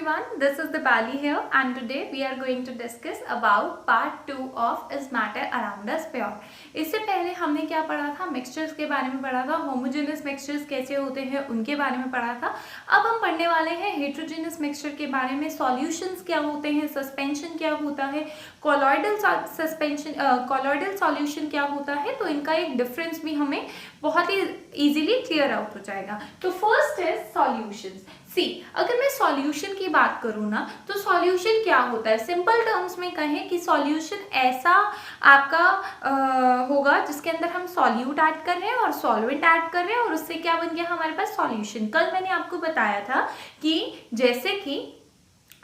everyone, this is Dipali here and today we are going to discuss about part 2 of Is Matter Around Us Pure। इससे पहले हमने क्या पढ़ा था, mixtures के बारे में पढ़ा था, होमोजेनियस मिक्सचर्स कैसे होते हैं उनके बारे में पढ़ा था। अब हम पढ़ने वाले हैं हेट्रोजेनियस मिक्सचर के बारे में, सॉल्यूशंस क्या होते हैं, सस्पेंशन क्या होता है, कॉलॉइडल सॉल्यूशन क्या होता है, तो इनका एक डिफरेंस भी हमें बहुत ही इजीली क्लियर आउट हो जाएगा। तो फर्स्ट है सॉल्यूशंस। सी, अगर मैं सॉल्यूशन की बात करूँ ना, तो सॉल्यूशन क्या होता है, सिंपल टर्म्स में कहें कि सॉल्यूशन ऐसा आपका होगा जिसके अंदर हम सॉल्यूट ऐड कर रहे हैं और सॉल्वेंट ऐड कर रहे हैं और उससे क्या बन गया हमारे पास सॉल्यूशन। कल मैंने आपको बताया था कि जैसे कि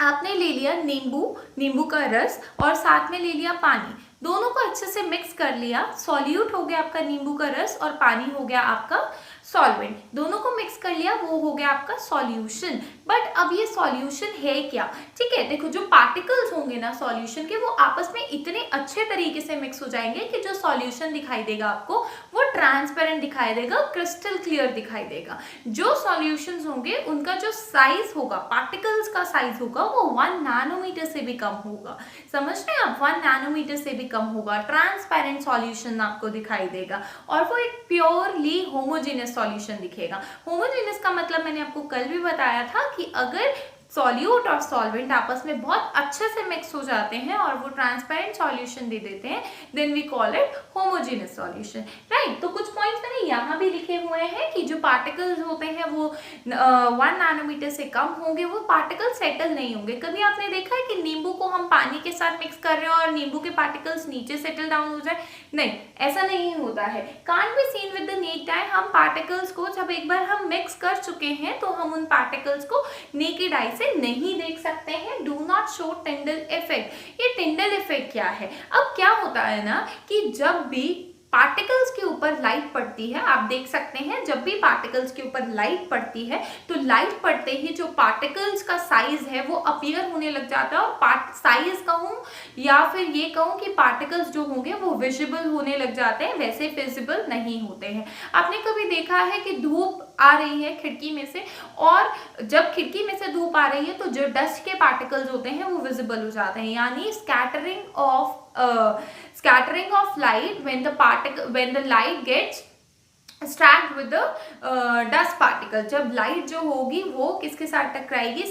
आपने ले लिया नींबू का रस और साथ में ले लिया पानी, दोनों को अच्छे से मिक्स कर लिया, सॉल्यूट हो गया आपका नींबू का रस और पानी हो गया आपका सॉल्वेंट, दोनों को मिक्स कर लिया, वो हो गया आपका सॉल्यूशन। बट अब ये सॉल्यूशन है क्या, ठीक है, देखो जो पार्टिकल्स होंगे ना सॉल्यूशन के, वो आपस में इतने अच्छे तरीके से मिक्स हो जाएंगे कि जो सॉल्यूशन दिखाई देगा आपको वो ट्रांसपेरेंट दिखाई देगा, क्रिस्टल क्लियर दिखाई देगा। जो सॉल्यूशंस होंगे उनका जो साइज होगा, पार्टिकल्स का साइज होगा, वो 1 नैनोमीटर से भी कम होगा। समझ रहे हैं आप, 1 नैनोमीटर से भी कम होगा, ट्रांसपेरेंट सॉल्यूशन आपको दिखाई देगा और वो एक प्योरली होमोजेनियस सॉल्यूशन दिखेगा। होमोजेनियस का मतलब मैंने आपको कल भी बताया था कि अगर सॉल्यूट और सॉल्वेंट आपस में बहुत अच्छे से मिक्स हो जाते हैं और वो ट्रांसपेरेंट सॉल्यूशन दे देते हैं, then we call it homogeneous solution, right. तो कुछ पॉइंट्स मैंने यहाँ भी लिखे हुए हैं कि जो पार्टिकल्स होते हैं वो 1 नैनोमीटर से कम होंगे, वो पार्टिकल सेटल नहीं होंगे। कभी आपने देखा है कि नींबू को हम पानी के साथ मिक्स कर रहे हैं और नींबू के पार्टिकल्स नीचे सेटल डाउन हो जाए? नहीं, ऐसा नहीं होता है। Can't be seen with the necked आई। हम पार्टिकल्स को जब एक बार हम मिक्स कर चुके हैं तो हम उन पार्टिकल्स को नेकेड आई से नहीं देख सकते हैं। Do not show Tyndall effect. ये टिंडल इफेक्ट क्या है? अब क्या होता है ना कि जब भी पार्टिकल्स के ऊपर लाइट पड़ती है, आप देख सकते हैं जब भी पार्टिकल्स के ऊपर लाइट पड़ती है तो लाइट पड़ते ही जो पार्टिकल्स का साइज है वो अपीयर होने लग जाता है। और साइज कहूँ या फिर ये कहूँ कि पार्टिकल्स जो होंगे वो विजिबल होने लग जाते हैं, वैसे विजिबल नहीं होते हैं। आपने कभी देखा है कि धूप आ रही है खिड़की में से, और जब खिड़की में से धूप आ रही है तो जो डस्ट के पार्टिकल्स होते हैं वो विजिबल हो जाते हैं, यानी scattering of light when the light gets struck with dust particle. जब लाइट जो होगी वो किसके साथ टकराएगी,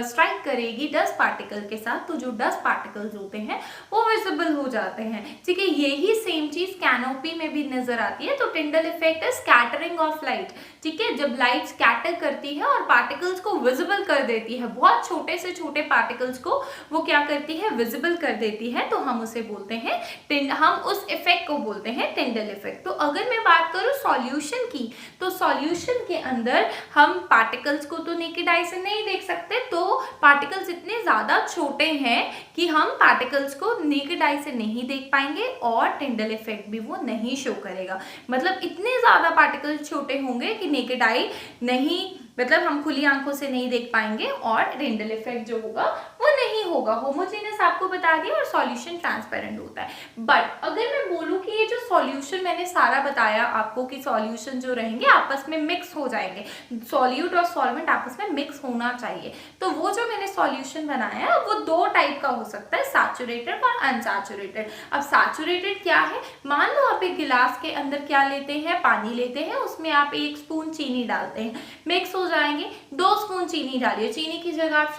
स्ट्राइक करेगी डस्ट पार्टिकल के साथ, तो जो डस्ट पार्टिकल्स होते हैं वो विजिबल हो जाते हैं, ठीक है। यही सेम चीज कैनोपी में भी नजर आती है। तो टिंडल इफेक्ट है स्कैटरिंग ऑफ लाइट, ठीक है, जब लाइट स्कैटर करती है और पार्टिकल्स को विजिबल कर देती है, बहुत छोटे से छोटे पार्टिकल्स को वो क्या करती है, विजिबल कर देती है, तो हम उसे बोलते हैं हम उस इफेक्ट को बोलते हैं टिंडल इफेक्ट। तो अगर मैं बात करूँ सॉल्यूशन की, तो सॉल्यूशन के अंदर हम पार्टिकल्स को तो नेकेड आई से नहीं देख सकते, तो पार्टिकल्स इतने ज्यादा छोटे हैं कि हम पार्टिकल्स को नेकेड आई से नहीं देख पाएंगे और टिंडल इफेक्ट भी वो नहीं शो करेगा। मतलब इतने ज्यादा पार्टिकल्स छोटे होंगे कि नेकेड आई नहीं, मतलब हम खुली आंखों से नहीं देख पाएंगे और टिंडल इफेक्ट जो होगा वो नहीं होगा। होमोजेनियस आपको बता दिया और सॉल्यूशन ट्रांसपेरेंट होता है। बट अगर मैं बोलूं कि ये जो सॉल्यूशन मैंने सारा बताया आपको कि सॉल्यूशन जो रहेंगे आपस में मिक्स हो जाएंगे, सॉल्यूट और सॉल्वेंट आपस में मिक्स होना चाहिए, तो वो जो मैंने सॉल्यूशन बनाया वो 2 टाइप का हो सकता है, सैचुरेटेड और अनसैचुरेटेड। अब सैचुरेटेड क्या है, मान लो आप एक गिलास के अंदर क्या लेते हैं, पानी लेते हैं, उसमें आप 1 स्पून चीनी डालते हैं, मिक्स हो जाएंगे। 2 स्पून चीनी डालिए, चीनी की जगह आप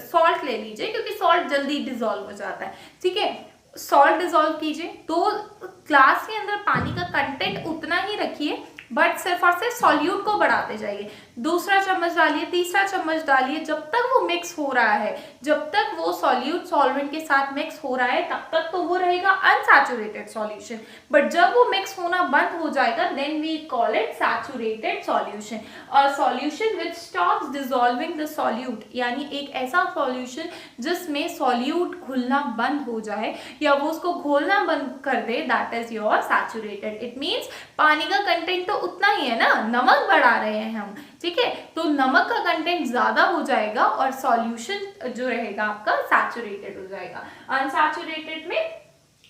सॉल्ट ले लीजिए क्योंकि सॉल्ट जल्दी डिसॉल्व हो जाता है, ठीक है। सॉल्ट डिसॉल्व कीजिए, तो ग्लास के अंदर पानी का कंटेंट उतना ही रखिए, बट सिर्फ और सिर्फ सॉल्यूट को बढ़ाते जाइए। 2रा चम्मच डालिए, 3रा चम्मच डालिए, जब तक वो मिक्स हो रहा है, जब तक वो सॉल्यूट सॉल्वेंट के साथ मिक्स हो रहा है तब तक तो वो रहेगा अनसैचुरेटेड सॉल्यूशन। बट जब वो मिक्स होना बंद हो जाएगा then we call it saturated solution. और solution which stops dissolving the solute, यानी एक ऐसा सॉल्यूशन जिसमें सॉल्यूट घुलना बंद हो जाए या वो उसको घोलना बंद कर दे, that is your saturated. It means पानी का कंटेंट तो उतना ही है ना, नमक बढ़ा रहे हैं हम, ठीक है, तो नमक का कंटेंट ज्यादा हो जाएगा और सॉल्यूशन जो रहेगा आपका सैचुरेटेड हो जाएगा। अनसैचुरेटेड में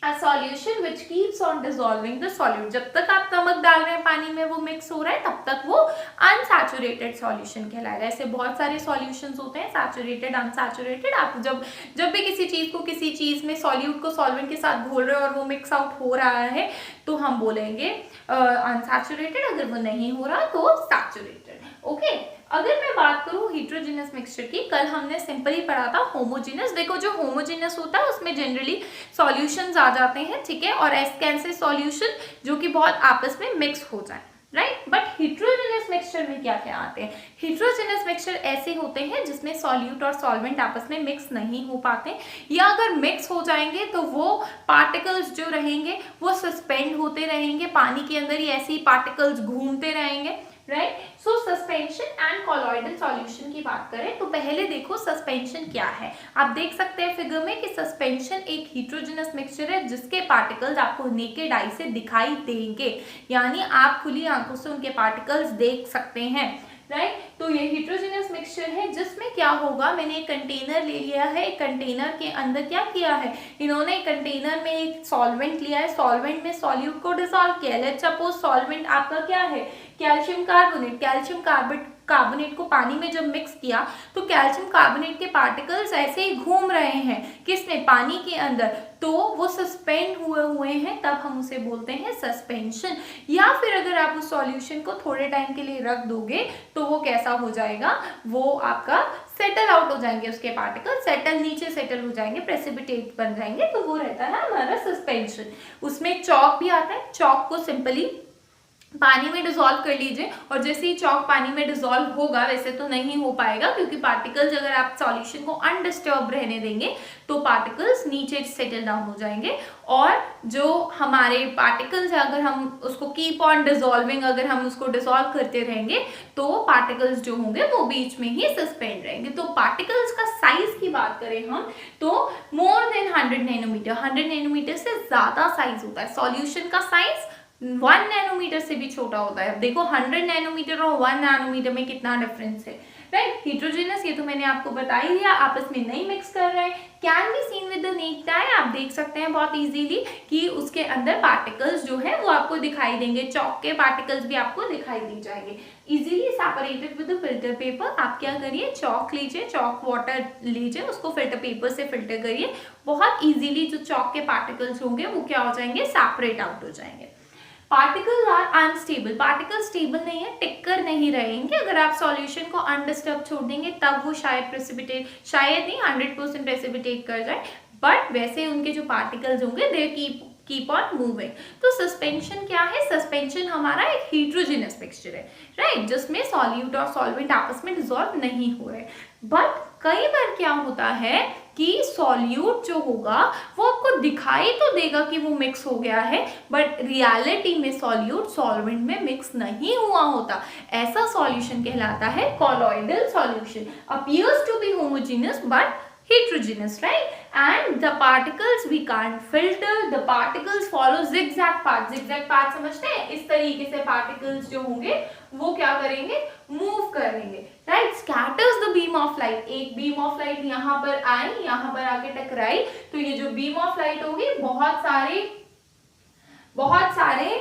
a solution which keeps on dissolving the solute. जब तक आप नमक डाल रहे हैं पानी में वो मिक्स हो रहा है तब तक वो अनसैचुरेटेड सॉल्यूशन कहलाएगा। ऐसे बहुत सारे सॉल्यूशंस होते हैं, सैचुरेटेड, अनसैचुरेटेड। आप जब भी किसी चीज को किसी चीज में सॉल्यूट को सॉल्वेंट के साथ घोल रहे हो और वो मिक्स आउट हो रहा है तो हम बोलेंगे अनसैचुरेटेड, अगर वो नहीं हो रहा तो सैचुरेटेड। ओके, अगर मैं बात करूं हेट्रोजेनस मिक्सचर की, कल हमने सिंपली पढ़ा था होमोजेनस। देखो जो होमोजेनस होता है उसमें जनरली सॉल्यूशंस आ जाते हैं, ठीक है, और ऐसे सॉल्यूशन जो कि बहुत आपस में मिक्स हो जाए, राइट। बट हेट्रोजेनस मिक्सचर में क्या क्या आते हैं? हेट्रोजेनस मिक्सचर ऐसे होते हैं जिसमें सॉल्यूट और सॉल्वेंट आपस में मिक्स नहीं हो पाते, या अगर मिक्स हो जाएंगे तो वो पार्टिकल्स जो रहेंगे वो सस्पेंड होते रहेंगे पानी के अंदर ही, ऐसे ही पार्टिकल्स घूमते रहेंगे, right. So suspension and colloidal solution की बात करें तो पहले देखो सस्पेंशन क्या है। आप देख सकते हैं फिगर में कि सस्पेंशन एक हेट्रोजेनस मिक्सचर है जिसके पार्टिकल्स आपको नेकेड आई से दिखाई देंगे, यानी आप खुली आंखों से उनके पार्टिकल्स देख सकते हैं, राइट। तो ये हेट्रोजेनस मिक्सचर है जिसमें क्या होगा, मैंने एक कंटेनर ले लिया है, एक कंटेनर के अंदर क्या किया है, इन्होंने कंटेनर में एक सॉल्वेंट लिया है, सॉल्वेंट में सॉल्यूट को डिसॉल्व किया। लेट्स सपोज सॉल्वेंट आपका क्या है, कैल्शियम कार्बोनेट। कैल्शियम कार्बोनेट को पानी में जब मिक्स किया तो कैल्शियम कार्बोनेट के पार्टिकल्स ऐसे ही घूम रहे हैं, किसमें, पानी के अंदर, तो वो सस्पेंड हुए हैं, तब हम उसे बोलते हैं सस्पेंशन। या फिर अगर आप उस सॉल्यूशन को थोड़े टाइम के लिए रख दोगे तो वो कैसा हो जाएगा, वो आपका सेटल आउट हो जाएंगे, उसके पार्टिकल सेटल, नीचे सेटल हो जाएंगे, प्रेसिपिटेट बन जाएंगे, तो वो रहता है हमारा सस्पेंशन। उसमें चॉक भी आता है, चॉक को सिंपली पानी में डिसॉल्व कर लीजिए और जैसे ही चॉक पानी में डिसॉल्व होगा, वैसे तो नहीं हो पाएगा क्योंकि पार्टिकल्स अगर आप सॉल्यूशन को अनडिस्टर्ब रहने देंगे तो पार्टिकल्स नीचे सेटल डाउन हो जाएंगे, और जो हमारे पार्टिकल्स है अगर हम उसको कीप ऑन डिसॉल्विंग, अगर हम उसको डिसॉल्व करते रहेंगे तो पार्टिकल्स जो होंगे वो बीच में ही सस्पेंड रहेंगे। तो पार्टिकल्स का साइज की बात करें हम तो मोर देन 100 नैनोमीटर, 100 नैनोमीटर से ज्यादा साइज होता है। सॉल्यूशन का साइज 1 नैनोमीटर से भी छोटा होता है। देखो 100 नैनोमीटर और 1 नैनोमीटर में कितना डिफरेंस है, राइट। हेट्रोजेनस ये तो मैंने आपको बता ही दिया, आपस में नहीं मिक्स कर रहे हैं। Can be seen with the necked आई, आप देख सकते हैं बहुत इजीली कि उसके अंदर पार्टिकल्स जो है वो आपको दिखाई देंगे, चॉक के पार्टिकल्स भी आपको दिखाई दी जाएंगे, easily separated with the filter paper. आप क्या करिए, चॉक लीजिए, चॉक वाटर लीजिए, उसको फिल्टर पेपर से फिल्टर करिए, बहुत इजीली जो चॉक के पार्टिकल्स होंगे वो क्या हो जाएंगे, सेपरेट आउट हो जाएंगे। Particles are unstable, particle stable नहीं है, टिककर नहीं रहेंगे। अगर आप सॉल्यूशन को अनडिस्टर्ब छोड़ देंगे तब वो शायद नहीं 100% प्रेसिपिटेट कर जाए, बट वैसे उनके जो पार्टिकल्स होंगे दे कीप ऑन मूविंग। तो सस्पेंशन क्या है, सस्पेंशन हमारा एक हेट्रोजेनस मिक्सचर है, राइट, जिसमें सॉल्यूट और सॉल्वेंट आपस में डिसॉल्व नहीं हो रहे। बट कई बार क्या होता है कि सॉल्यूट जो होगा वो आपको दिखाई तो देगा कि वो मिक्स हो गया है, बट रियलिटी में सॉल्यूट सॉल्वेंट में मिक्स नहीं हुआ होता। ऐसा सॉल्यूशन कहलाता है colloidal solution, appears to be homogeneous but heterogeneous, right? And the particles we can't filter, the particles follow zigzag path. zigzag path समझते हैं, इस तरीके से particles जो होंगे वो क्या करेंगे, मूव करेंगे, right. Scatters the beam of light, एक बीम ऑफ लाइट यहाँ पर आई, यहाँ पर आके टकराई, तो ये जो बीम ऑफ लाइट होगी बहुत सारे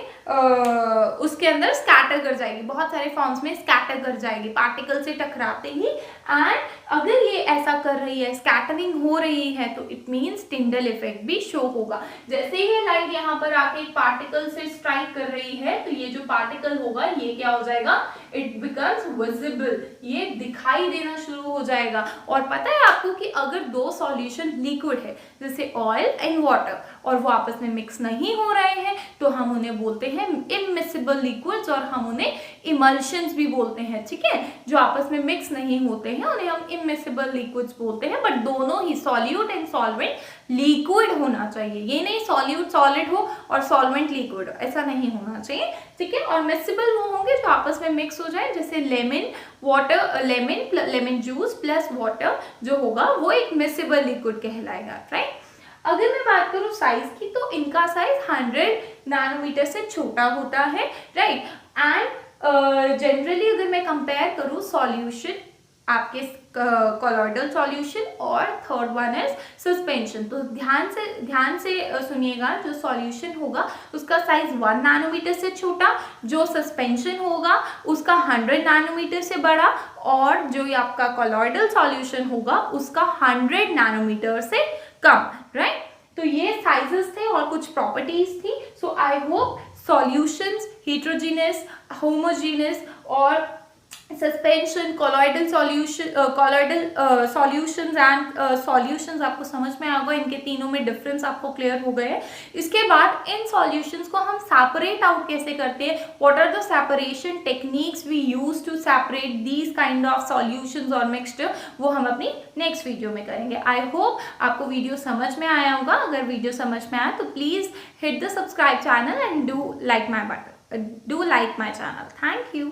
उसके अंदर स्कैटर कर जाएगी, बहुत सारे फॉर्म्स में स्कैटर कर जाएगी पार्टिकल से टकराते ही। एंड अगर ये ऐसा कर रही है, स्कैटरिंग हो रही है, तो इट मीन्स टिंडल इफेक्ट भी शो होगा। जैसे ही लाइट यहाँ पर आके एक पार्टिकल से स्ट्राइक कर रही है तो ये जो पार्टिकल होगा ये क्या हो जाएगा, इट बिकम्स विजिबल, ये दिखाई देना शुरू हो जाएगा। और पता है आपको कि अगर दो सॉल्यूशन लिक्विड है जैसे ऑयल एंड वाटर और वो आपस में मिक्स नहीं हो रहे हैं तो हम उन्हें बोलते हैं इमिसिबल लिक्विड्स, और हम उन्हें इमल्शंस भी बोलते हैं, ठीक है। जो आपस में मिक्स नहीं होते हैं उन्हें हम इमिसिबल लिक्विड्स बोलते हैं। बट दोनों ही सॉल्यूट एंड सॉल्वेंट लिक्विड होना चाहिए, ये नहीं सॉल्यूट सॉलिड हो और सॉल्वेंट लिक्विड हो, ऐसा नहीं होना चाहिए, ठीक है। और मिक्सिबल वो होंगे जो आपस में मिक्स हो जाए, जैसे लेमन जूस प्लस वाटर जो होगा वो एक मिक्सिबल लिक्विड कहलाएगा, राइट। अगर मैं बात करूं साइज की तो इनका साइज 100 नैनोमीटर से छोटा होता है, राइट। एंड जनरली अगर मैं कंपेयर करूं सॉल्यूशन आपके कोलॉइडल सॉल्यूशन और थर्ड वन इज सस्पेंशन। तो ध्यान से सुनिएगा, जो सॉल्यूशन होगा उसका साइज 1 नैनोमीटर से छोटा, जो सस्पेंशन होगा उसका 100 नैनोमीटर से बड़ा, और जो ये आपका कोलॉइडल सॉल्यूशन होगा उसका 100 नैनोमीटर से कम, राइट। तो ये साइजेस थे और कुछ प्रॉपर्टीज थी। So I hope solutions, heterogeneous, homogeneous और suspension, colloidal solutions and solutions आपको समझ में आ गए। इनके तीनों में डिफरेंस आपको क्लियर हो गए। इसके बाद इन सॉल्यूशंस को हम सेपरेट आउट कैसे करते हैं, what are the separation techniques we use to separate these kind of solutions और मिक्सचर, वो हम अपनी नेक्स्ट वीडियो में करेंगे। आई होप आपको वीडियो समझ में आया होगा। अगर वीडियो समझ में आया तो please hit the subscribe channel and do like my channel. Thank you.